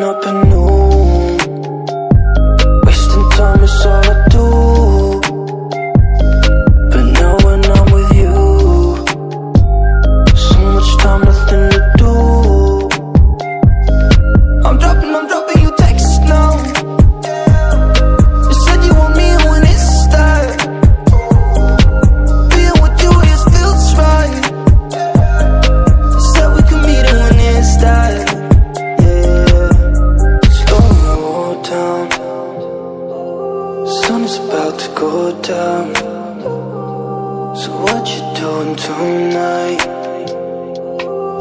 Waking up at noon, wasting time is all I do. But now when I'm with you, so much time, nothing to do. I'm dropping you texts now. You said you want me when it's that. Being with you, it feels right. You said we could meet it when it's that. Down. Sun is about to go down. So what you doing tonight?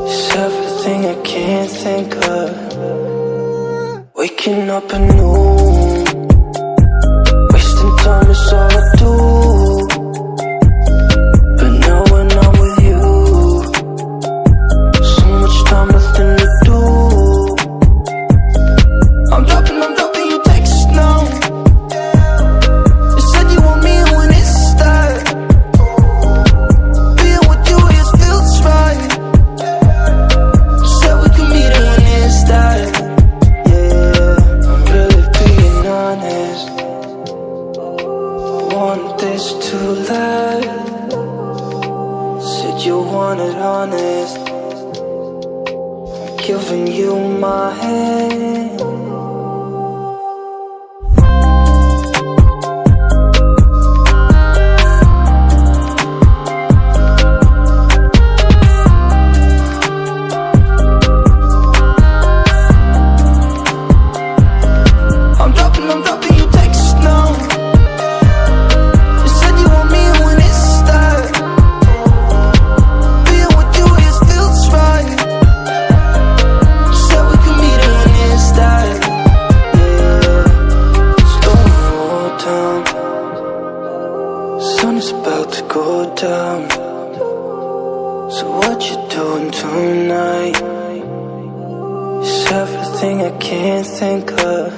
It's everything I can't think of. Waking up at noon, wasting time is all I do. But now when I'm with you, so much time, nothing to do. I'm dropping you texts now. You said you want me when it's that. Being with you, it feels right. You said we could meet it when it's that. Yeah, I'm really being honest. I want this to last. Said you want it honest. I'm giving you my hand. I'm dropping you texts now. You said you want me when it's that. Being with you, it feels right. You said we could meet it when it's that. Yeah, it's going all down. Sun is about to go down. So what you doing tonight? It's everything I can't think of.